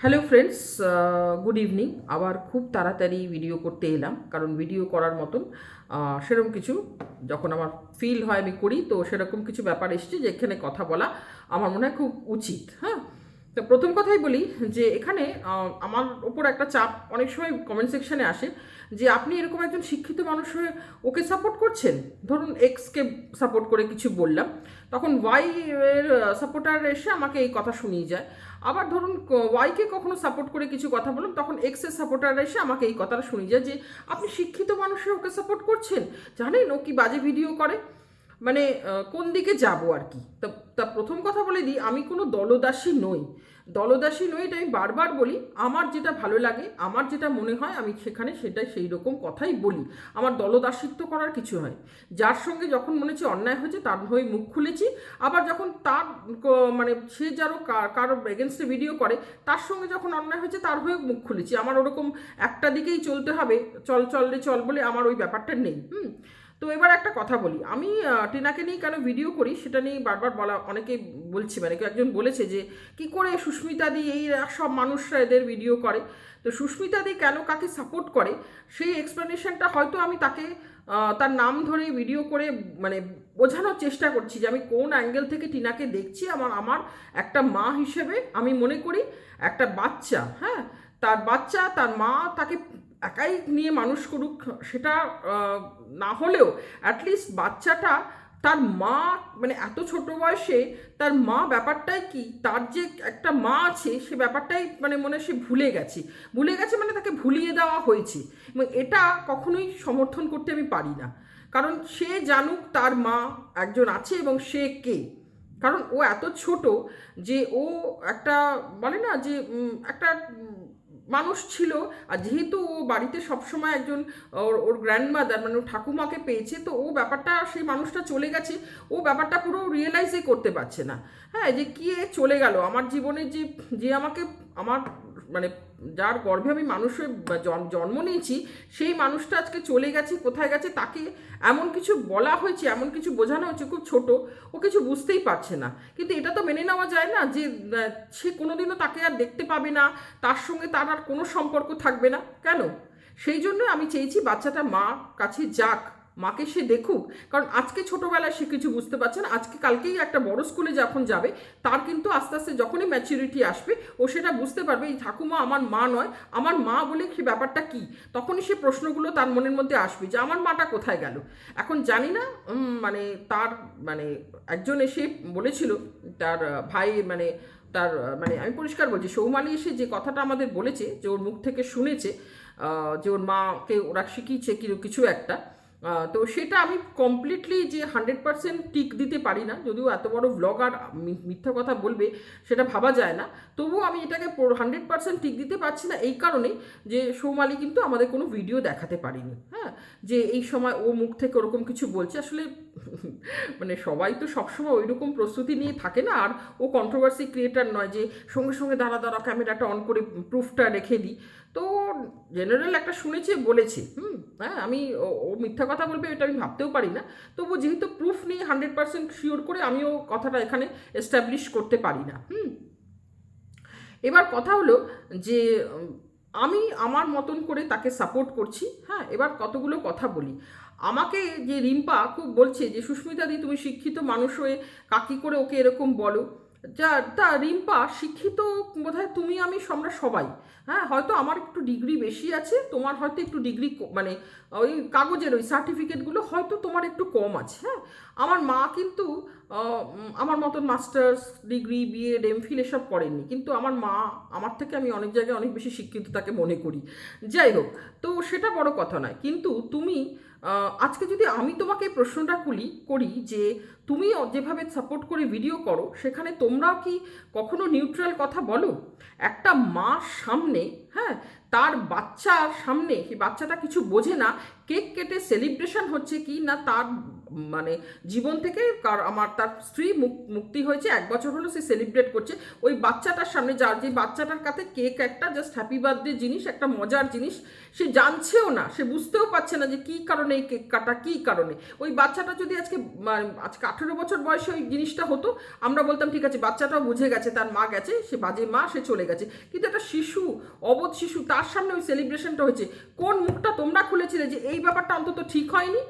Hello friends, good evening. আবার খুব তাড়াতাড়ি ভিডিও করতে এলাম, কারণ ভিডিও করার মতন সেরকম কিছু যখন আমার ফিল হয় আমি করি, তো সেরকম কিছু ব্যাপার এসছে যেখানে কথা বলা আমার মনে হয় খুব উচিত। হ্যাঁ, তো প্রথম কথাই বলি যে এখানে আমার ওপর একটা চাপ অনেক সময় কমেন্ট সেকশনে আসে যে আপনি এরকম একজন শিক্ষিত মানুষ হয়ে ওকে সাপোর্ট করছেন। ধরুন এক্সকে সাপোর্ট করে কিছু বললাম, তখন ওয়াই এর সাপোর্টার এসে আমাকে এই কথা শুনিয়ে যায়। আবার ধরুন ওয়াইকে কখনো সাপোর্ট করে কিছু কথা বললাম, তখন এক্সের সাপোর্টার এসে আমাকে এই কথাটা শুনিয়ে যায় যে আপনি শিক্ষিত মানুষের ওকে সাপোর্ট করছেন, জানেন ও কি বাজে ভিডিও করে। মানে কোন দিকে যাব আর কি। তা তা প্রথম কথা বলে দিই, আমি কোনো দলদাসী নই। দলদাসী নই, এটা আমি বারবার বলি। আমার যেটা ভালো লাগে, আমার যেটা মনে হয়, আমি সেখানে সেটাই সেই রকম কথাই বলি। আমার দলদাসিত্ব করার কিছু হয়। যার সঙ্গে যখন মনে হচ্ছে অন্যায় হয়েছে তার হয়ে মুখ খুলেছি। আবার যখন তার মানে সে যারও কারো এগেনস্টে ভিডিও করে, তার সঙ্গে যখন অন্যায় হয়েছে তার হয়ে মুখ খুলেছি। আমার ওরকম একটা দিকেই চলতে হবে, চল চল রে চল বলে আমার ওই ব্যাপারটা নেই। তো এবার একটা কথা বলি, আমি টিনাকে নিয়ে কেন ভিডিও করি সেটা নিয়ে বারবার বলা, অনেকে বলছে, মানে কেউ একজন বলেছে যে কি করে সুস্মিতা দি এই সব মানুষরা এদের ভিডিও করে। তো সুস্মিতা দি কেন কাকে সাপোর্ট করে সেই এক্সপ্লেনেশনটা হয়তো আমি তাকে তার নাম ধরে ভিডিও করে মানে বোঝানোর চেষ্টা করছি যে আমি কোন অ্যাঙ্গেল থেকে টিনাকে দেখছি। আমার আমার একটা মা হিসেবে আমি মনে করি একটা বাচ্চা, হ্যাঁ, তার বাচ্চা, তার মা তাকে একাই নিয়ে মানুষ করুক, সেটা না হলেও অ্যাটলিস্ট বাচ্চাটা তার মা, মানে এত ছোট বয়সে তার মা ব্যাপারটাই কি, তার যে একটা মা আছে সে ব্যাপারটাই মানে মনে হয় সে ভুলে গেছে, মানে তাকে ভুলিয়ে দেওয়া হয়েছে। এবং এটা কখনোই সমর্থন করতে আমি পারি না। কারণ সে জানুক তার মা একজন আছে এবং সে কে। কারণ ও এত ছোট যে ও একটা বলে না যে একটা মানুষ ছিল। আর যেহেতু ও বাড়িতে সবসময় একজন ওর ওর গ্র্যান্ডমাদার মানে ওর ঠাকুমাকে পেয়েছে, তো ও ব্যাপারটা, সেই মানুষটা চলে গেছে, ও ব্যাপারটা পুরো রিয়েলাইজই করতে পারছে না। হ্যাঁ, যে কি চলে গেল আমার জীবনে, যে যে আমাকে আমার মানে যার গর্ভে আমি মানুষ হয়ে জন্ম নিয়েছি, সেই মানুষটা আজকে চলে গেছে, কোথায় গেছে, তাকে এমন কিছু বলা হয়েছে, এমন কিছু বোঝানো হয়েছে, খুব ছোট, ও কিছু বুঝতেই পারছে না। কিন্তু এটা তো মেনে নেওয়া যায় না যে সে কোনোদিনও তাকে আর দেখতে পাবে না, তার সঙ্গে তার আর কোনো সম্পর্ক থাকবে না। কেন? সেই জন্য আমি চেয়েছি বাচ্চাটা মা কাছে যাক, মাকে সে দেখুক। কারণ আজকে ছোটোবেলায় সে কিছু বুঝতে পারছে না, আজকে কালকেই একটা বড় স্কুলে যখন যাবে, তার কিন্তু আস্তে আস্তে যখনই ম্যাচুরিটি আসবে ও সেটা বুঝতে পারবে এই ঠাকুমা আমার মা নয়, আমার মা বলে সে ব্যাপারটা কি। তখনই সে প্রশ্নগুলো তার মনের মধ্যে আসবে যে আমার মাটা কোথায় গেল। এখন জানি না, মানে তার মানে একজন এসে বলেছিল তার ভাই, মানে তার মানে আমি পরিষ্কার বলছি, সৌমালি এসে যে কথাটা আমাদের বলেছে, যে ওর মুখ থেকে শুনেছে যে ওর মাকে ওরা শিখিয়েছে কিছু একটা, তো সেটা আমি কমপ্লিটলি যে 100% টিক দিতে পারি না, যদিও এত বড় ব্লগার মিথ্যা কথা বলবে সেটা ভাবা যায় না। তবুও আমি এটাকে 100% টিক দিতে পারছি না, এই কারণেই যে সৌমালি কিন্তু আমাদের কোনো ভিডিও দেখাতে পারিনি। হ্যাঁ, যে এই সময় ও মুখ থেকে ওরকম কিছু বলছে, আসলে মানে সবাই তো সবসময় ওই রকম প্রস্তুতি নিয়ে থাকে না। আর ও কন্ট্রোভার্সি ক্রিয়েটার নয় যে সঙ্গে সঙ্গে দাঁড়া দাঁড়া ক্যামেরাটা অন করে প্রুফটা রেখে দিই। তো জেনারেল একটা শুনেছে বলেছে, হ্যাঁ, আমি ও মিথ্যা কথা বলবে এটা আমি ভাবতেও পারি না। তবু যেহেতু প্রুফ নিয়ে 100% শিওর করে আমিও কথাটা এখানে এস্টাবলিশ করতে পারি না। এবার কথা হলো যে আমি আমার মতন করে তাকে সাপোর্ট করছি। হ্যাঁ, এবার কতগুলো কথা বলি। আমাকে যে রিম্পা খুব বলছে যে সুস্মিতা দি তুমি শিক্ষিত মানুষ হয়ে কাকি করে ওকে এরকম বলো। যা তা রিম্পা শিক্ষিত বোধহয় তুমি আমি আমরা সবাই। হ্যাঁ, হয়তো আমার একটু ডিগ্রি বেশি আছে, তোমার হয়তো একটু ডিগ্রি মানে ওই কাগজের ওই সার্টিফিকেটগুলো হয়তো তোমার একটু কম আছে। হ্যাঁ, আমার মা কিন্তু আমার মতন মাস্টার্স ডিগ্রি, বিএড, এমফিল এসব করেননি, কিন্তু আমার মা আমার থেকে আমি অনেক জায়গায় অনেক বেশি শিক্ষিত তাকে মনে করি। যাই হোক, তো সেটা বড় কথা নয়। কিন্তু তুমি আজকে যদি আমি তোমাকে প্রশ্নটা করি যে তুমি যেভাবে সাপোর্ট করে ভিডিও করো, সেখানে তোমরা কি কখনো নিউট্রাল কথা বলো? একটা মার সামনে হ্যাঁ, তার বাচ্চার সামনে সেই বাচ্চাটা কিছু বোঝে না, কেক কেটে সেলিব্রেশন হচ্ছে কি না তার মানে জীবন থেকে তার স্ত্রী মুক্তি হয়েছে, 1 বছর হলো সে সেলিব্রেট করছে, ওই বাচ্চাটার সামনে যে বাচ্চাটার কাছে কেক একটা জাস্ট হ্যাপি বার্থডে জিনিস, একটা মজার জিনিস, সে জানছেও না, সে বুঝতেও পারছে না যে কী কারণে এই কেক কাটা, কী কারণে। ওই বাচ্চাটা যদি আজকে 18 বছর বয়সে ওই জিনিসটা হতো, আমরা বলতাম ঠিক আছে বাচ্চাটাও বুঝে গেছে, তার মা গেছে, সে বাজে মা, সে চলে গেছে। কিন্তু একটা শিশু, অবোধ শিশু, তার সামনে ওই সেলিব্রেশনটা হয়েছে, কোন মুখটা তোমরা খুলেছিলে যে এই ব্যাপারটা অন্তত ঠিক হয়নি?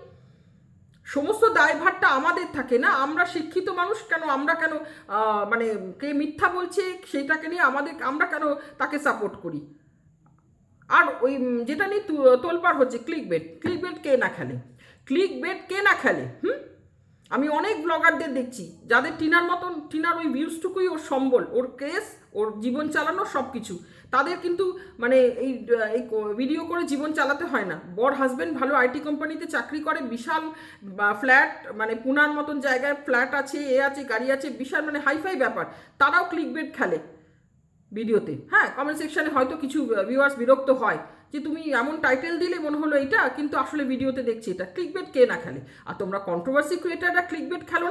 সমস্ত দায়ভারটা আমাদের থাকে না? আমরা শিক্ষিত মানুষ, আমরা কেন মানে কে মিথ্যা বলছে সেইটাকে নিয়ে আমরা কেন তাকে সাপোর্ট করি? আর ওই যেটা নিয়ে তোলপাড় হচ্ছে ক্লিকবেট কে না খেলে, আমি অনেক ব্লগারদের দেখছি যাদের টিনার ওই ভিউজটুকুই ওর সম্বল, ওর কেস, ওর জীবন চালানো সব কিছু, তাদের কিন্তু মানে এই ভিডিও করে জীবন চালাতে হয় না। বর হাজবেন্ড ভালো আইটি কোম্পানিতে চাকরি করে, বিশাল ফ্ল্যাট, মানে পুনার মতন জায়গায় ফ্ল্যাট আছে, আছে, গাড়ি আছে, বিশাল মানে হাইফাই ব্যাপার, তারাও ক্লিকবেট খেলে ভিডিওতে। হ্যাঁ, কমেন্ট সেকশনে হয়তো কিছু ভিউয়ার্স বিরক্ত হয় যে তুমি এমন টাইটেল দিলে মনে হলো এইটা, কিন্তু আসলে ভিডিওতে দেখছি এটা। ক্লিকবেট কে না খেলে? আর তোমরা কন্ট্রোভার্সি ক্রিয়েটাররা ক্লিকবেট খেলো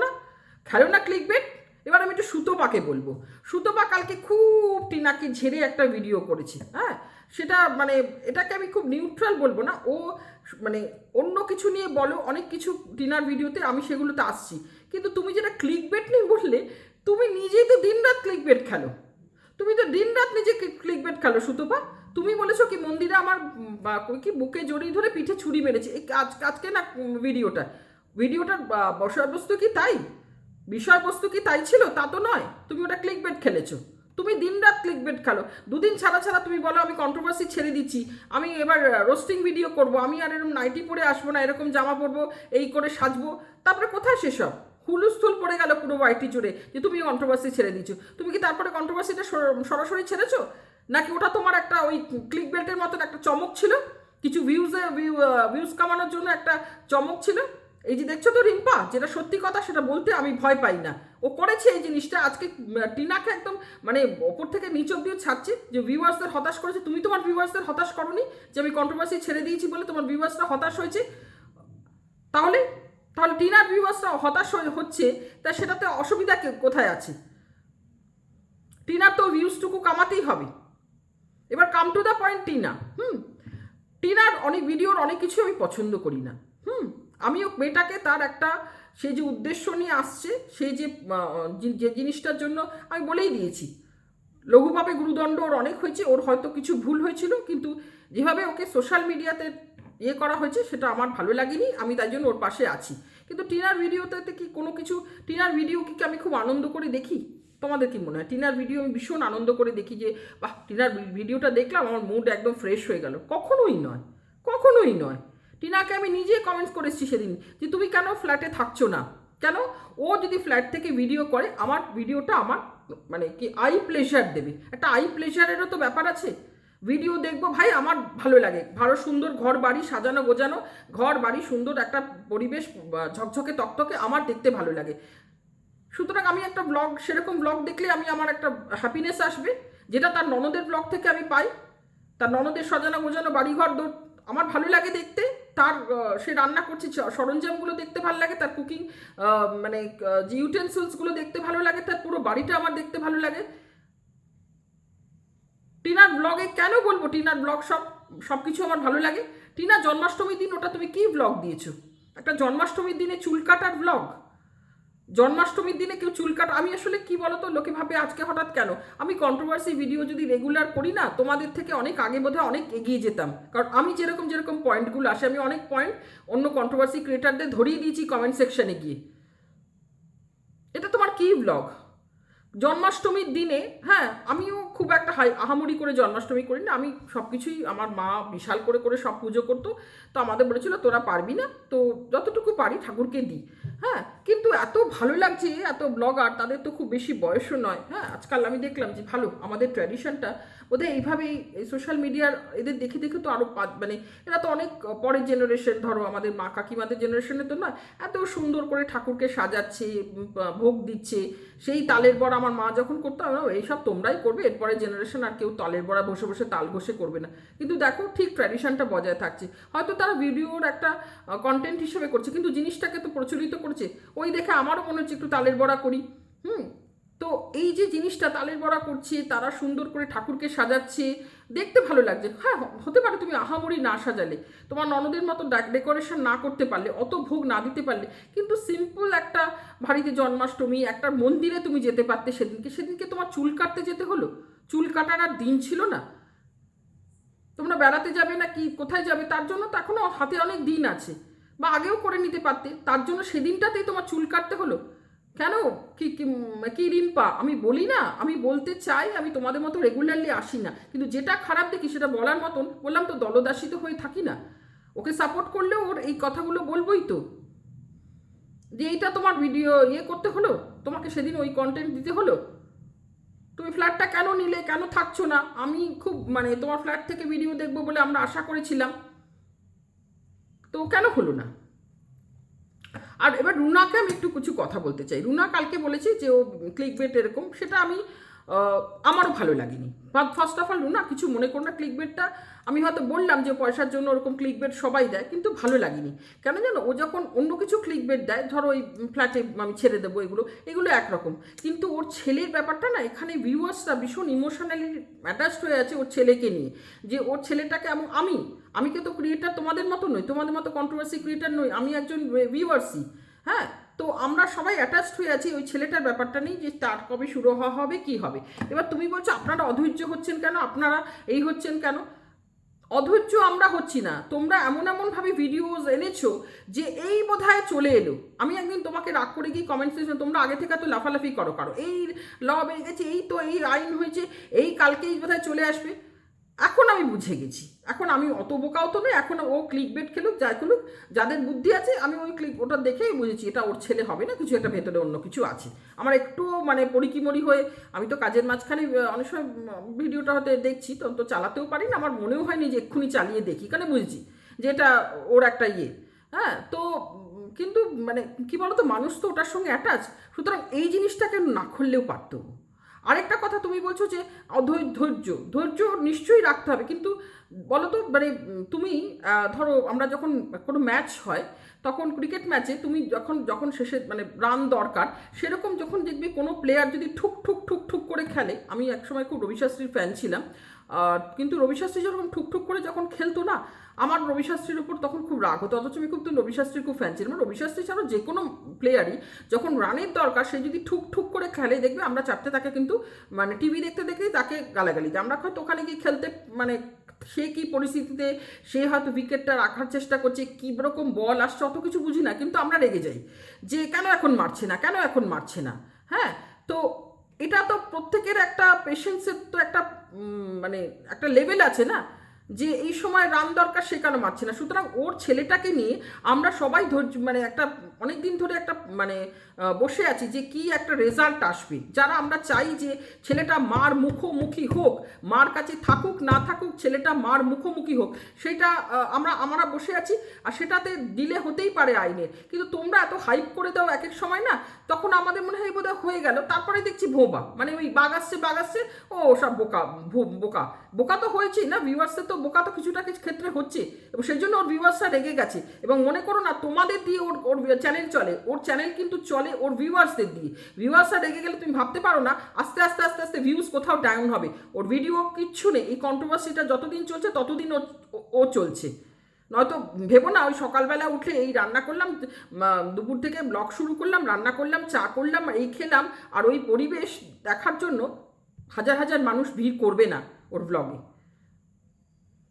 না ক্লিকবেট। এবার আমি একটু সুতপাকে বলবো। সুতপা কালকে খুব টিনাকে ঝেড়ে একটা ভিডিও করেছে। হ্যাঁ, সেটা মানে এটাকে আমি খুব নিউট্রাল বলবো না, ও মানে অন্য কিছু নিয়ে বলো, অনেক কিছু টিনার ভিডিওতে, আমি সেগুলোতে আসছি। কিন্তু তুমি যেটা ক্লিকবেট নিয়ে বললে, তুমি নিজেই তো দিনরাত ক্লিকবেট খেলো, নিজে ক্লিকবেট খেলো সুতপা। তুমি বলেছো কি মন্দিরে আমার কি বুকে জড়িয়ে ধরে পিঠে ছুরি মেরেছে, এই আজকে না ভিডিওটার বিষয়বস্তু কি তাই ছিল? তা তো নয়। তুমি ওটা ক্লিকবেট খেলেছো। তুমি দিনরাত ক্লিকবেট খেলো, দুদিন ছাড়া তুমি বলো আমি কন্ট্রোভার্সি ছেড়ে দিচ্ছি, আমি এবার রোস্টিং ভিডিও করব, আমি আর এরকম নাইটি পরে আসবো না, এরকম জামা পরবো, এই করে সাজবো। তারপরে কোথায় সেসব? হুলুস্থুল পড়ে গেল পুরো ওয়াইটি জুড়ে যে তুমি কন্ট্রোভার্সি ছেড়ে দিচ্ছ। তুমি কি তারপরে কন্ট্রোভার্সিটা সরাসরি ছেড়েছো, নাকি ওটা তোমার একটা ওই ক্লিক বেল্টের মতন একটা চমক ছিল, কিছু ভিউজ কামানোর জন্য একটা চমক ছিল? এই যে দেখছো তো রিম্পা, যেটা সত্যি কথা সেটা বলতে আমি ভয় পাই না, ও করেছে এই জিনিসটা। আজকে টিনাকে একদম মানে ওপর থেকে নিচ অব্দিও ছাড়ছে যে ভিউয়ার্সদের হতাশ করেছে। তুমি তোমার ভিউয়ার্সদের হতাশ করোনি যে আমি কন্ট্রোভার্সি ছেড়ে দিয়েছি বলে তোমার ভিউয়ার্সরা হতাশ হয়েছে? তাহলে টিনার ভিউয়ার্সরা হতাশ হচ্ছে, তা সেটাতে অসুবিধা কোথায় আছে? টিনার তো ভিউজটুকু কামাতেই হবে। এবার কাম টু দ্য পয়েন্ট, টিনার অনেক ভিডিওর অনেক কিছু আমি পছন্দ করি না। আমিও মেয়েটাকে তার একটা সে যে উদ্দেশ্য নিয়ে আসছে, সে যে জিনিসটার জন্য আমি বলেই দিয়েছি, লঘুভাবে গুরুদণ্ড ওর অনেক হয়েছে, ওর হয়তো কিছু ভুল হয়েছিল, কিন্তু যেভাবে ওকে সোশ্যাল মিডিয়াতে করা হয়েছে সেটা আমার ভালো লাগেনি, আমি তাই জন্য ওর পাশে আছি। কিন্তু টিনার ভিডিওতে কি কোনো কিছু, টিনার ভিডিও কি আমি খুব আনন্দ করে দেখি? তোমাদের কি মনে হয়? টিনার ভিডিও আমি ভীষণ আনন্দ করে দেখি যে বাহ, টিনার ভিডিওটা দেখলাম আমার মুড একদম ফ্রেশ হয়ে গেল? কখনোই নয়। টিনাকে আমি নিজে কমেন্টস করেছি সেদিন যে তুমি কেন ফ্ল্যাটে থাকছো না, কেন? ও যদি ফ্ল্যাট থেকে ভিডিও করে, আমার ভিডিওটা আমার মানে কি আই প্লেজার দেবে, একটা আই প্লেজারেরও তো ব্যাপার আছে। ভিডিও দেখবো ভাই, আমার ভালো লাগে, ভালো সুন্দর ঘর বাড়ি সাজানো গোজানো, ঘর বাড়ি সুন্দর একটা পরিবেশ, ঝকঝকে তকতকে, আমার দেখতে ভালো লাগে। সুতরাং আমি একটা ব্লগ, সেরকম ব্লগ দেখলে আমার একটা হ্যাপিনেস আসবে, যেটা তার ননদের ব্লগ থেকে আমি পাই। তার ননদের সাজানো গোজানো বাড়িঘর আমার ভালো লাগে দেখতে, তার সে রান্না করছে সরঞ্জামগুলো দেখতে ভালো লাগে, তার কুকিং মানে যে ইউটেন্সিলসগুলো দেখতে ভালো লাগে, তার পুরো বাড়িটা আমার দেখতে ভালো লাগে। টিনার ব্লগে কেন বলবো টিনার ব্লগ সব কিছু আমার ভালো লাগে? টিনা জন্মাষ্টমীর দিন ওটা তুমি কি ব্লগ দিয়েছো? একটা জন্মাষ্টমীর দিনে চুল কাটার ব্লগ? জন্মাষ্টমীর দিনে কেউ চুল কাটা? আমি আসলে কি বলতো, লোকে ভাবে আজকে হঠাৎ কেন। আমি কন্ট্রোভার্সি ভিডিও যদি রেগুলার করি না, তোমাদের থেকে অনেক আগে বোধহয় অনেক এগিয়ে যেতাম, কারণ আমি যেরকম পয়েন্টগুলো আসে, আমি অনেক পয়েন্ট অন্য কন্ট্রোভার্সি ক্রিয়েটারদের ধরিয়ে দিয়েছি কমেন্ট সেকশনে গিয়ে। এটা তোমার কি ব্লগ? জন্মাষ্টমীর দিনে, হ্যাঁ, আমিও খুব একটা আহামরি করে জন্মাষ্টমী করি না, আমি সব কিছুই, আমার মা বিশাল করে সব পুজো করতো, তো আমাদের বলেছিল তোরা পারবি না, তো যতটুকু পারি ঠাকুরকে দিই। হ্যাঁ, কিন্তু এত ভালো লাগছে, এত ব্লগার, তাদের তো খুব বেশি বয়সও নয়। হ্যাঁ, আজকাল আমি দেখলাম যে ভালো আমাদের ট্র্যাডিশনটা বোধহয় এইভাবেই সোশ্যাল মিডিয়ার এদের দেখে তো আরও মানে এরা তো অনেক পরের জেনারেশন, ধরো আমাদের মা কাকিমাদের জেনারেশনে তো নয়, এত সুন্দর করে ঠাকুরকে সাজাচ্ছে, ভোগ দিচ্ছে, সেই তালের বড় আমার মা যখন করতো, এইসব তোমরাই করবে, এরপরে পরের জেনারেশন আর কেউ তালের বড়া বসে বসে তাল ঘষে করবে না, কিন্তু দেখো ঠিক ট্র্যাডিশনটা বজায় থাকছে। হয়তো তারা ভিডিওর একটা কন্টেন্ট হিসেবে করছে, কিন্তু জিনিসটাকে তো প্রচলিত করছে। ওই দেখে আমারও মনে হচ্ছে একটু তালের বড়া করি। তো এই যে জিনিসটা তালের বড়া করছে, তারা সুন্দর করে ঠাকুরকে সাজাচ্ছে, দেখতে ভালো লাগছে। হ্যাঁ, হতে পারে তুমি আহামরি না সাজালে, তোমার ননদের মতো ডেকোরেশন না করতে পারলে, অত ভোগ না দিতে পারলে, কিন্তু সিম্পল একটা বাড়িতে জন্মাষ্টমী একটা মন্দিরে তুমি যেতে পারতে। সেদিনকে তোমার চুল কাটতে যেতে হলো? চুল কাটার আর দিন ছিল না? তোমরা বেড়াতে যাবে না কি কোথায় যাবে, তার জন্য তো এখনো হাতে অনেক দিন আছে, বা আগেও করে নিতে পারতে, তার জন্য সেদিনটাতেই তোমার চুল কাটতে হলো কেন? কি কি রিম্পা, আমি বলি না, আমি বলতে চাই, আমি তোমাদের মতো রেগুলারলি আসি না, কিন্তু যেটা খারাপ দেখি সেটা বলার মতন বললাম তো, দলদাসিত হয়ে থাকি না। ওকে সাপোর্ট করলেও ওর এই কথাগুলো বলবোই তো, যে এইটা তোমার ভিডিও করতে হলো, তোমাকে সেদিন ওই কন্টেন্ট দিতে হলো, তুমি ফ্ল্যাটটা কেন নিলে, কেন থাকছো না? আমি খুব তোমার ফ্ল্যাট থেকে ভিডিও দেখবো বলে আমরা আশা করেছিলাম, তো কেন হলো না? আর এবার রুনাকে আমি একটু কিছু কথা বলতে চাই। রুনা কালকে বলেছে যে ও ক্লিক বেট এরকম, সেটা আমি আমারও ভালো লাগেনি। ফার্স্ট অফ অল রুনা কিছু মনে করো না, ক্লিক বেটটা আমি হয়তো বললাম যে পয়সার জন্য ওরকম ক্লিক বেট সবাই দেয়, কিন্তু ভালো লাগেনি। কেন জানো, ও যখন অন্য কিছু ক্লিক বেট দেয়, ধরো ওই ফ্ল্যাটে আমি ছেড়ে দেবো, এগুলো একরকম, কিন্তু ওর ছেলের ব্যাপারটা না, এখানে ভিউয়ার্সরা ভীষণ ইমোশনালি অ্যাটাচড হয়ে আছে ওর ছেলেকে নিয়ে, যে ওর ছেলেটাকে আমি কিন্তু ক্রিয়েটার তোমাদের মতো নই, তোমাদের মতো কন্ট্রোভার্সি ক্রিয়েটার নই, আমি একজন ভিউয়ার্সই। হ্যাঁ, তো আমরা সবাই অ্যাটাচড হয়ে আছি ওই ছেলেটার ব্যাপারটা নেই, যে তার কবে শুরু হওয়া হবে কি হবে। এবার তুমি বলছো আপনারা অধৈর্য হচ্ছেন কেন, আপনারা এই হচ্ছেন কেন? অধৈর্য আমরা হচ্ছি না, তোমরা এমনভাবে ভিডিওস এনেছো যে এই বোধহয় চলে এলো। আমি একদিন তোমাকে রাগ করে গিয়ে কমেন্ট সেকশন, তোমরা আগে থেকে তো লাফালাফি করো এই ল বেড়ে গেছে, এই তো এই আইন হয়েছে, এই কালকেই বোধহয় চলে আসবে। এখন আমি বুঝে গেছি, এখন আমি অত বোকাও তো নই, এখন ও ক্লিক বেট খেলুক যাই খেলুক, যাদের বুদ্ধি আছে, আমি ওই ওটা দেখেই বুঝেছি এটা ওর ছেলে হবে না, কিছু একটা ভেতরে অন্য কিছু আছে। আমার একটু পরিকিমরি হয়ে, আমি তো কাজের মাঝখানে অনেক সময় ভিডিওটা হয়তো দেখছি, তো চালাতেও পারি না, আমার মনেও হয়নি যে এক্ষুনি চালিয়ে দেখি, কারণ বুঝেছি যে এটা ওর একটা হ্যাঁ, তো কিন্তু কি বলতো, মানুষ তো ওটার সঙ্গে অ্যাটাচ, সুতরাং এই জিনিসটাকে না খুললেও পারতো। আরেকটা কথা, তুমি বলছো যে ধৈর্য নিশ্চয়ই রাখতে হবে, কিন্তু বলো তো তুমি ধরো আমরা যখন কোনো ম্যাচ হয়, তখন ক্রিকেট ম্যাচে তুমি যখন শেষে রান দরকার, সেরকম যখন দেখবি কোনো প্লেয়ার যদি ঠুক ঠুক ঠুক ঠুক করে খেলে, আমি একসময় খুব রবি শাস্ত্রীর ফ্যান ছিলাম, কিন্তু রবি শাস্ত্রী যখন ঠুক ঠুক করে যখন খেলতো না, আমার রবি শাস্ত্রীর উপর তখন খুব রাগ হতো, অথচ আমি রবি শাস্ত্রীর খুব ফ্যান ছিলাম। রবি শাস্ত্রী ছাড়াও যে কোনো প্লেয়ারই যখন রানের দরকার, সে যদি ঠুক ঠুক করে খেলে, দেখবে আমরা চারটে তাকে কিন্তু টিভি দেখতে দেখতেই তাকে গালাগালি দিই। আমরা হয়তো ওখানে গিয়ে খেলতে সে কি পরিস্থিতিতে, সে হয়তো উইকেটটা রাখার চেষ্টা করছে, কী রকম বল আসছে অত কিছু বুঝি না, কিন্তু আমরা রেগে যাই যে কেন এখন মারছে না। হ্যাঁ, তো এটা তো প্রত্যেকের একটা পেশেন্সের তো একটা একটা লেভেল আছে না, যে এই সময় রান দরকার সে কেন মারছে না। সুতরাং ওর ছেলেটাকে নিয়ে আমরা সবাই ধৈর্য একটা অনেক দিন ধরে একটা বসে আছি যে কি একটা রেজাল্ট আসবে, যারা আমরা চাই যে ছেলেটা মার মুখোমুখি হোক, মার কাছে থাকুক না থাকুক, ছেলেটা মার মুখোমুখি হোক, সেটা আমরা বসে আছি, আর সেটাতে দিলে হতেই পারে আইনের। কিন্তু তোমরা এত হাইপ করে দাও এক এক সময় না, তখন আমাদের মনে হয় বোধহয় হয়ে গেল, তারপরে দেখছি ভোবা, ওই বাঘ আসছে, ও সব বোকা বোকা তো হয়েছে না, ভিউয়ার্সের তো বোকা তো কিছুটা কিছু ক্ষেত্রে হচ্ছে, এবং সেই জন্য ওর ভিউয়ার্সরা রেগে গেছে। এবং মনে করো না তোমাদের দিয়ে ওর চ্যানেল চলে, ওর চ্যানেল কিন্তু চলে ওর ভিউয়ার্সদের দিয়ে। ভিউয়ার্সরা রেগে গেলে তুমি ভাবতে পারো না আস্তে আস্তে ভিউজ কোথাও ডাউন হবে। ওর ভিডিও কিচ্ছু নেই, এই কন্ট্রোভার্সিটা যতদিন চলছে ততদিন ও চলছে। নয়তো ভেবো না ওই সকালবেলা উঠে এই রান্না করলাম, দুপুর থেকে ব্লগ শুরু করলাম, রান্না করলাম, চা করলাম, এই খেলাম, আর ওই পরিবেশ দেখার জন্য হাজার মানুষ ভিড় করবে না ওর ব্লগে।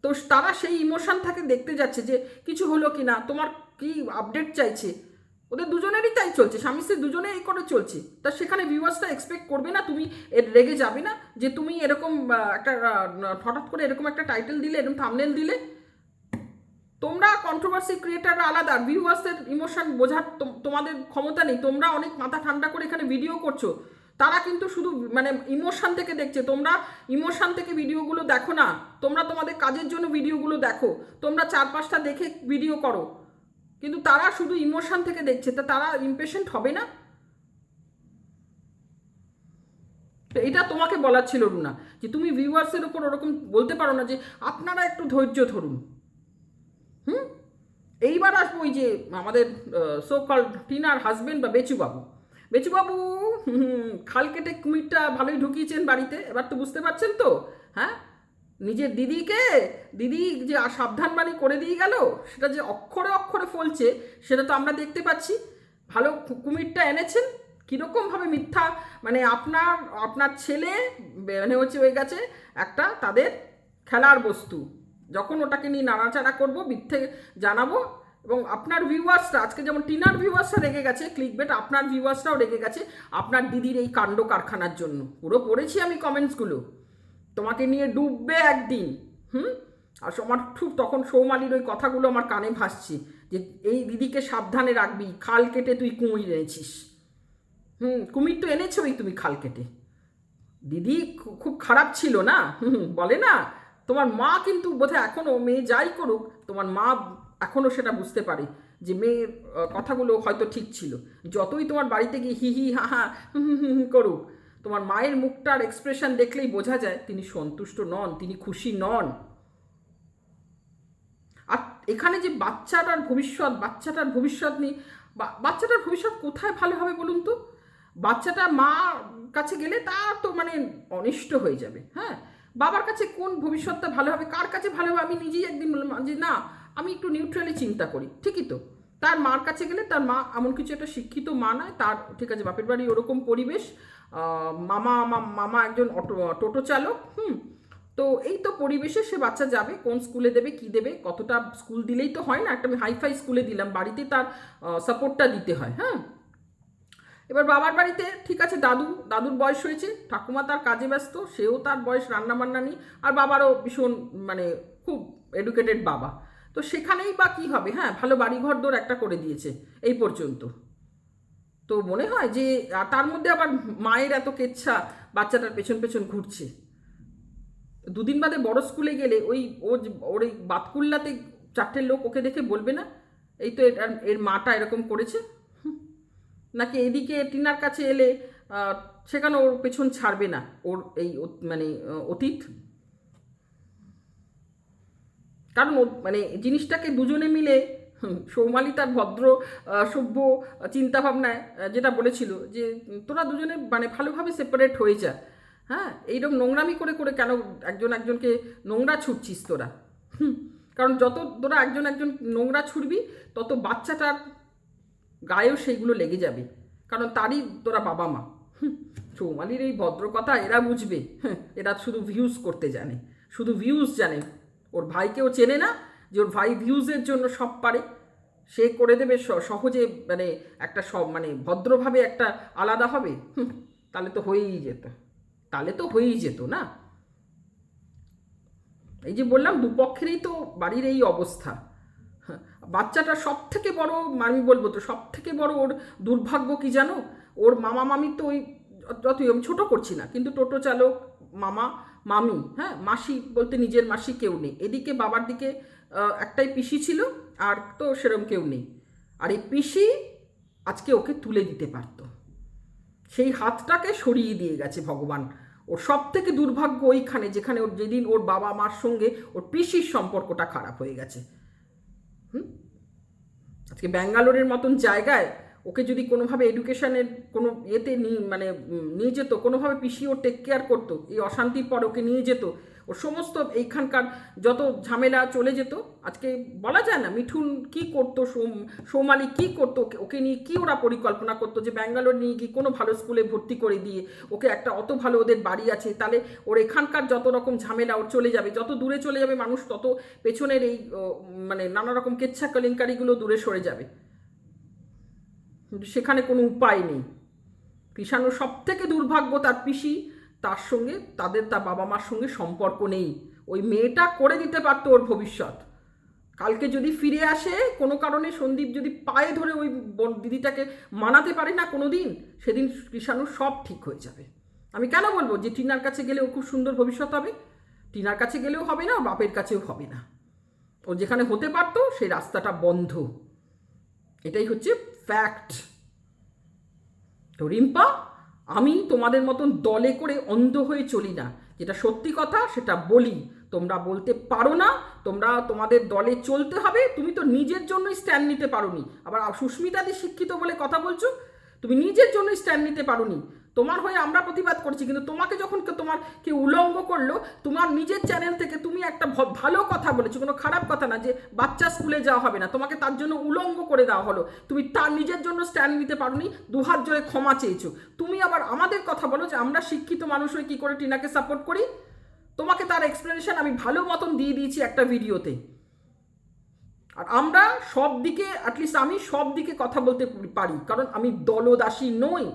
তো তারা সেই ইমোশন থাকে দেখতে যাচ্ছে যে কিছু হলো কি না, তোমার কি আপডেট চাইছে, ওদের দুজনেরই তাই চলছে, স্বামী স্ত্রী দুজনে এই করে চলছে। তা সেখানে ভিউয়ার্সটা এক্সপেক্ট করবে না, তুমি রেগে যাবে না যে তুমি এরকম একটা হঠাৎ করে এরকম একটা টাইটেল দিলে, এরকম থাম্বনেল দিলে। তোমরা কন্ট্রোভার্সি ক্রিয়েটাররা আলাদা, ভিউয়ার্সের ইমোশন বোঝার তোমাদের ক্ষমতা নেই, তোমরা অনেক মাথা ঠান্ডা করে এখানে ভিডিও করছো, তারা কিন্তু শুধু ইমোশন থেকে দেখছে। তোমরা ইমোশন থেকে ভিডিওগুলো দেখো না, তোমরা তোমাদের কাজের জন্য ভিডিওগুলো দেখো, তোমরা 4-5টা দেখে ভিডিও করো, কিন্তু তারা শুধু ইমোশন থেকে দেখছে, তা তারা ইমপেশেন্ট হবে না? তো এটা তোমাকে বলার ছিল রুনা, যে তুমি ভিউয়ার্সের ওপর ওরকম বলতে পারো না যে আপনারা একটু ধৈর্য ধরুন। হুম, এইবার আসবো ওই যে আমাদের সো কল টিনার হাজবেন্ড বা বেচুবাবু। বেচুবাবু খাল কেটে কুমিরটা ভালোই ঢুকিয়েছেন বাড়িতে, এবার তো বুঝতে পারছেন তো। হ্যাঁ, নিজের দিদিকে, দিদি যে সাবধান বাণী করে দিয়ে গেল, সেটা যে অক্ষরে অক্ষরে ফলছে সেটা তো আমরা দেখতে পাচ্ছি। ভালো কুমিরটা এনেছেন, কীরকমভাবে মিথ্যা, মানে আপনার আপনার ছেলে মানে হচ্ছে হয়ে গেছে একটা তাদের খেলার বস্তু। যখন ওটাকে নিয়ে নাড়াচাড়া করবো, মিথ্যে জানাবো, এবং আপনার ভিউয়ার্সরা আজকে যেমন টিনার ভিউয়ার্সরা রেগে গেছে, ক্লিকবেট আপনার ভিউয়ার্সরাও রেগে গেছে আপনার দিদির এই কাণ্ড কারখানার জন্য। পুরো পড়েছি আমি কমেন্টসগুলো, তোমাকে নিয়ে ডুববে একদিন। আর আমার খুব তখন সৌমালির ওই কথাগুলো আমার কানে ভাসছে, যে এই দিদিকে সাবধানে রাখবি, খাল কেটে তুই কুমির এনেছিস। কুমির তো এনেছোই তুমি খাল কেটে। দিদি খুব খারাপ ছিল না, বলে না, তোমার মা কিন্তু বোধহয় এখনও, মেয়ে যাই করুক, তোমার মা এখনও সেটা বুঝতে পারে যে মেয়ের কথাগুলো হয়তো ঠিক ছিল। যতই তোমার বাড়িতে গিয়ে হি হি হা হা করুক, তোমার মায়ের মুখটার এক্সপ্রেশন দেখলেই বোঝা যায় তিনি সন্তুষ্ট নন, তিনি খুশি নন। আর এখানে যে বাচ্চাটার ভবিষ্যৎ নিয়ে, বাচ্চাটার ভবিষ্যৎ কোথায় ভালো হবে বলুন তো? বাচ্চাটা মা কাছে গেলে তার তো মানে অনিষ্ট হয়ে যাবে। হ্যাঁ, বাবার কাছে কোন ভবিষ্যৎটা ভালো হবে, কার কাছে ভালো হবে? আমি নিজেই একদিন বললাম যে না, আমি একটু নিউট্রালি চিন্তা করি। ঠিকই তো, তার মার কাছে গেলে তার মা এমন কিছু একটা শিক্ষিত মা নয়, তার ঠিক আছে বাপের বাড়ি ওরকম পরিবেশ, মামা মামা একজন টোটো চালক। তো এই তো পরিবেশে সে বাচ্চা যাবে, কোন স্কুলে দেবে, কি দেবে, কতটা স্কুল দিলেই তো হয় না, একটা আমি হাইফাই স্কুলে দিলাম, বাড়িতে তার সাপোর্টটা দিতে হয়। হ্যাঁ, এবার বাবার বাড়িতে ঠিক আছে, দাদুর বয়স হয়েছে, ঠাকুমা তার কাজে ব্যস্ত, সেও তার বয়স রান্নাবান্না নেই, আর বাবারও ভীষণ মানে খুব এডুকেটেড বাবা, তো সেখানেই বা কী হবে? হ্যাঁ, ভালো বাড়িঘর দোর একটা করে দিয়েছে এই পর্যন্ত। তো মনে হয় যে তার মধ্যে আবার মায়ের এত কেচ্ছা, বাচ্চাটার পেছন পেছন ঘুরছে। দুদিন বাদে বড় স্কুলে গেলে ওর এই বাতকুল্লাতে চারটে লোক ওকে দেখে বলবে না এই তো এর মাটা এরকম করেছে? নাকি এদিকে টিনার কাছে এলে সেখানে ওর পেছন ছাড়বে না ওর এই মানে অতীত? কারণ মানে জিনিসটাকে দুজনে মিলে সৌমালি তার ভদ্র সভ্য চিন্তাভাবনায় যেটা বলেছিল যে তোরা দুজনে মানে ভালোভাবে সেপারেট হয়ে যা। হ্যাঁ, এইরকম নোংরামি করে করে কেন একজনকে নোংরা ছুটছিস তোরা? কারণ যত তোরা একজন নোংরা ছুড়বি, তত বাচ্চাটার গায়েও সেইগুলো লেগে যাবে, কারণ তারই তোরা বাবা মা। সৌমালির এই ভদ্র কথা এরা বুঝবে? এরা শুধু ভিউজ করতে জানে, শুধু ভিউজ জানে। ওর ভাইকেও চেনে না যে ওর ভাই ভিউজের জন্য সব পারে, সে করে দেবে সহজে, মানে একটা সব মানে ভদ্রভাবে একটা আলাদা হবে। তাহলে তো হয়েই যেত না। এই যে বললাম, দুপক্ষেরই তো বাড়ির এই অবস্থা। বাচ্চাটা সব থেকে বড়, আমি বলবো তো সব থেকে বড় ওর দুর্ভাগ্য কি জানো? ওর মামা মামি তো ওই, যতই আমি ছোটো করছি না, কিন্তু টোটো চালক, মামা মামি, হ্যাঁ, মাসি বলতে নিজের মাসি কেউ নেই। এদিকে বাবার দিকে একটাই পিসি ছিল, আর তো সেরকম কেউ নেই। আর এই পিসি আজকে ওকে তুলে দিতে পারতো, সেই হাতটাকে সরিয়ে দিয়ে গেছে ভগবান। ওর সব থেকে দুর্ভাগ্য ওইখানে, যেখানে ওর যেদিন ওর বাবা মার সঙ্গে ওর পিসির সম্পর্কটা খারাপ হয়ে গেছে। আজকে ব্যাঙ্গালোরের মতন জায়গায় ওকে যদি কোনোভাবে এডুকেশনের কোনো ইয়েতে মানে নিয়ে যেত, কোনোভাবে পিসি ওর টেক কেয়ার করতো, এই অশান্তির পর ওকে নিয়ে যেত, ওর সমস্ত এইখানকার যত ঝামেলা চলে যেত। আজকে বলা যায় না মিঠুন কি করতো, সৌমালি কি করতো, ওকে নিয়ে কি ওরা পরিকল্পনা করতো যে ব্যাঙ্গালোর নিয়ে গিয়ে কোনো ভালো স্কুলে ভর্তি করে দিয়ে ওকে একটা অত ভালো ওদের বাড়ি আছে, তাহলে ওর এখানকার যত রকম ঝামেলা ওর চলে যাবে, যত দূরে চলে যাবে মানুষ, তত পেছনের এই মানে নানা রকম কেচ্ছা কেলেঙ্কারিগুলো দূরে সরে যাবে। কিন্তু সেখানে কোনো উপায় নেই। কৃষাণুর সব থেকে দুর্ভাগ্য তার পিসি, তার সঙ্গে তার বাবা মার সঙ্গে সম্পর্ক নেই। ওই মেয়েটা করে দিতে পারতো ওর ভবিষ্যৎ। কালকে যদি ফিরে আসে কোনো কারণে, সন্দীপ যদি পায়ে ধরে ওই দিদিটাকে মানাতে পারে না কোনো দিন, সেদিন কৃষাণুর সব ঠিক হয়ে যাবে। আমি কেন বলবো যে টিনার কাছে গেলে ও খুব সুন্দর ভবিষ্যৎ হবে? টিনার কাছে গেলেও হবে না, বাপের কাছেও হবে না। ও যেখানে হতে পারতো সেই রাস্তাটা বন্ধ, এটাই হচ্ছে ফ্যাক্ট। তো রিম্পা, আমি তোমাদের মতন দলে করে অন্ধ হয়ে চলি না, যেটা সত্যি কথা সেটা বলি। তোমরা বলতে পারো না, তোমরা তোমাদের দলে চলতে হবে, তুমি তো নিজের জন্যই স্ট্যান্ড নিতে পারোনি। আবার সুস্মিতাদি শিক্ষিত বলে কথা বলছো, তুমি নিজের জন্যই স্ট্যান্ড নিতে পারোনি। তোমার হয়ে আমরা প্রতিবাদ করছি, কিন্তু তোমাকে যখন তোমার কেউ উলঙ্গ করলো, তোমার নিজের চ্যানেল থেকে তুমি একটা ভালো কথা বলেছো, কোনো খারাপ কথা না, যে বাচ্চা স্কুলে যাওয়া হবে না, তোমাকে তার জন্য উলঙ্গ করে দেওয়া হলো, তুমি তার নিজের জন্য স্ট্যান্ড নিতে পারোনি, দুহাত জোরে ক্ষমা চেয়েছো। তুমি আবার আমাদের কথা বলো যে আমরা শিক্ষিত মানুষ হয়ে কী করে টিনাকে সাপোর্ট করি। তোমাকে তার এক্সপ্লেনেশন আমি ভালো মতন দিয়ে দিয়েছি একটা ভিডিওতে। আর আমরা সব দিকে, অ্যাটলিস্ট আমি সব দিকে কথা বলতে পারি, কারণ আমি দলদাসী নই।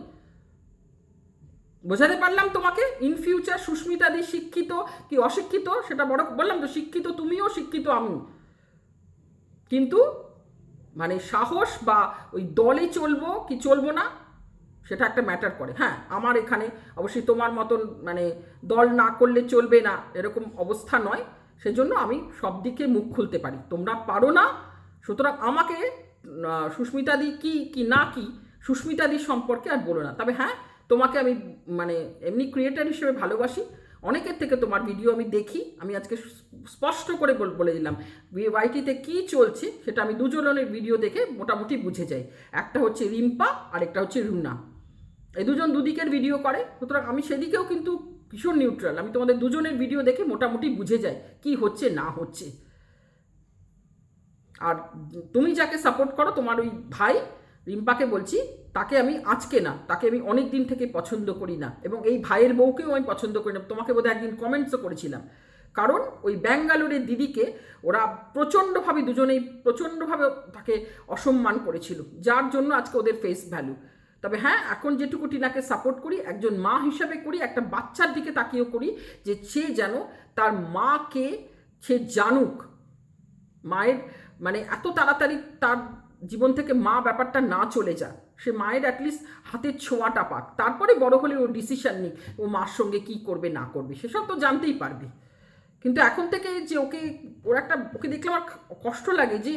বোঝাতে পারলাম তোমাকে? ইন ফিউচার সুস্মিতাদি শিক্ষিত কি অশিক্ষিত সেটা বড় বললাম তো, শিক্ষিত তুমিও, শিক্ষিত আমি, কিন্তু মানে সাহস বা ওই দলে চলবো কি চলবো না সেটা একটা ম্যাটার করে। হ্যাঁ, আমার এখানে অবশ্যই তোমার মতন মানে দল না করলে চলবে না এরকম অবস্থা নয়, সেজন্য আমি সব দিকে মুখ খুলতে পারি, তোমরা পারো না। সুতরাং আমাকে সুস্মিতাদি কি কি না কি সুস্মিতাদি সম্পর্কে আর বলো না। তবে হ্যাঁ, তোমাকে আমি মানে এমনি ক্রিয়েটার হিসেবে ভালোবাসি, অনেকের থেকে তোমার ভিডিও আমি দেখি। আমি আজকে স্পষ্ট করে বলে দিলাম ওয়াইটিতে কী চলছে সেটা আমি দুজনের ভিডিও দেখে মোটামুটি বুঝে যাই। একটা হচ্ছে রিম্পা আর একটা হচ্ছে রুনা, এই দুজন দুদিকের ভিডিও করে, সুতরাং আমি সেদিকেও কিন্তু ভীষণ নিউট্রাল। আমি তোমাদের দুজনের ভিডিও দেখে মোটামুটি বুঝে যাই কি হচ্ছে না হচ্ছে। আর তুমি যাকে সাপোর্ট করো, তোমার ওই ভাই রিম্পাকে বলছি, তাকে আমি আজকে না, তাকে আমি অনেক দিন থেকে পছন্দ করি না, এবং এই ভাইয়ের বউকেও আমি পছন্দ করি না। তোমাকে বোধহয় একদিন কমেন্টসও করেছিলাম, কারণ ওই ব্যাঙ্গালোরের দিদিকে ওরা প্রচণ্ডভাবে দুজনেই প্রচণ্ডভাবে তাকে অসম্মান করেছিল, যার জন্য আজকে ওদের ফেস ভ্যালু। তবে হ্যাঁ, এখন যেটুকু টিনাকে সাপোর্ট করি একজন মা হিসাবে করি, একটা বাচ্চার দিকে তাকিয়েও করি, যে সে যেন তার মাকে সে জানুক, মায়ের মানে এত তাড়াতাড়ি তার জীবন থেকে মা ব্যাপারটা না চলে যায়, সে মায়ের অ্যাটলিস্ট হাতের ছোঁয়াটা পাক, তারপরে বড় হলে ও ডিসিশন নিক ও মার সঙ্গে কী করবে না করবে, সেসব তো জানতেই পারবে। কিন্তু এখন থেকে যে ওকে দেখলে আমার কষ্ট লাগে, যে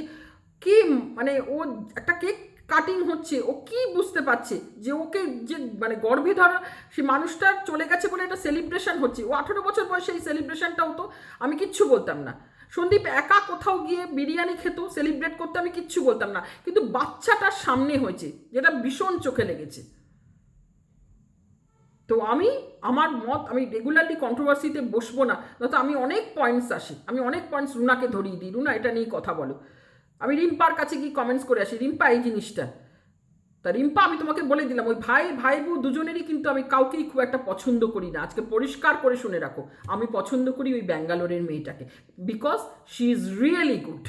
কি মানে ও একটা কেক কাটিং হচ্ছে, ও কি বুঝতে পারছে যে ওকে যে মানে গর্ভে ধরা সে মানুষটা চলে গেছে বলে একটা সেলিব্রেশন হচ্ছে। ও 18 বছর বয়সে এই সেলিব্রেশনটা হতো, আমি কিচ্ছু বলতাম না। সন্দীপ একা কোথাও গিয়ে বিরিয়ানি খেত, সেলিব্রেট করতে, আমি কিচ্ছু বলতাম না, কিন্তু বাচ্চাটার সামনে হয়েছে, যেটা ভীষণ চোখে লেগেছে। তো আমার মত, আমি রেগুলারলি কন্ট্রোভার্সিতে বসবো না, নয়তো আমি অনেক পয়েন্টস আসি, আমি অনেক পয়েন্টস রুনাকে ধরিয়ে দিই, রুনা এটা নিয়ে কথা বলো। আমি রিম্পার কাছে গিয়ে কমেন্টস করে আসি, রিম্পা এই জিনিসটা, তা রিম্পা আমি তোমাকে বলে দিলাম, ওই ভাই বউ দুজনেরই কিন্তু আমি কাউকেই খুব একটা পছন্দ করি না। আজকে পরিষ্কার করে শুনে রাখো, আমি পছন্দ করি ওই ব্যাঙ্গালোরের মেয়েটাকে, because she is really good.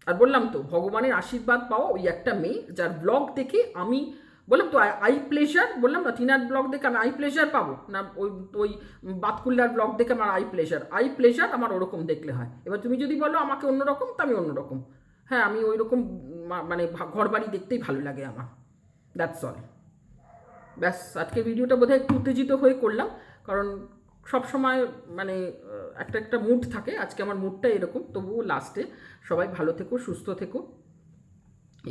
আর বললাম তো, ভগবানের আশীর্বাদ পাওয়া ওই একটা মেয়ে, যার ব্লগ দেখে আমি বললাম তো আই প্লেজার, বললাম না টিনার ব্লগ দেখে আমি আই প্লেজার পাবো না, ওই বাতকুল্লার ব্লগ দেখে আমার আই প্লেজার আমার ওরকম দেখলে হয়। এবার তুমি যদি বলো আমাকে অন্যরকম, তো আমি অন্যরকম। হ্যাঁ, আমি ওই রকম মানে ঘর বাড়ি দেখতেই ভালো লাগে আমার, দ্যাটস অল। ব্যাস, আজকের ভিডিওটা বোধহয় একটু উত্তেজিত হয়ে করলাম, কারণ সব সময় মানে একটা মুড থাকে, আজকে আমার মুডটা এরকম। তবুও লাস্টে সবাই ভালো থেকো, সুস্থ থেকো।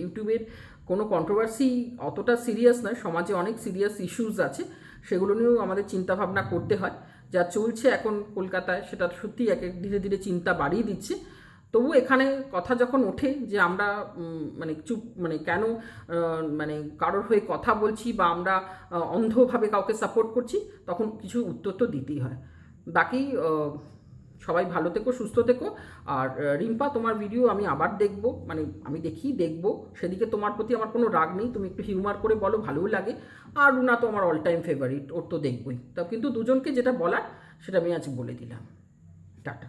ইউটিউবের কোনো কন্ট্রোভার্সি অতটা সিরিয়াস নয়, সমাজে অনেক সিরিয়াস ইস্যুস আছে, সেগুলো নিয়েও আমাদের চিন্তাভাবনা করতে হয়। যা চলছে এখন কলকাতায় সেটা সত্যি ধীরে ধীরে চিন্তা বাড়িয়ে দিচ্ছে। তবু এখানে কথা যখন ওঠে যে আমরা মানে চুপ মানে কেন মানে কারোর হয়ে কথা বলছি বা আমরা অন্ধভাবে কাউকে সাপোর্ট করছি, তখন কিছু উত্তর তো দিতেই হয়। বাকি সবাই ভালো থেকো, সুস্থ থেকো। আর রিম্পা, তোমার ভিডিও আমি আবার দেখবো, মানে আমি দেখবো, সেদিকে তোমার প্রতি আমার কোনো রাগ নেই, তুমি একটু হিউমার করে বলো, ভালোও লাগে। আর রুনা তো আমার অল টাইম ফেভারিট, ওর তো দেখবই। তা কিন্তু দুজনকে যেটা বলার সেটা আমি আজ বলে দিলাম। টাটা।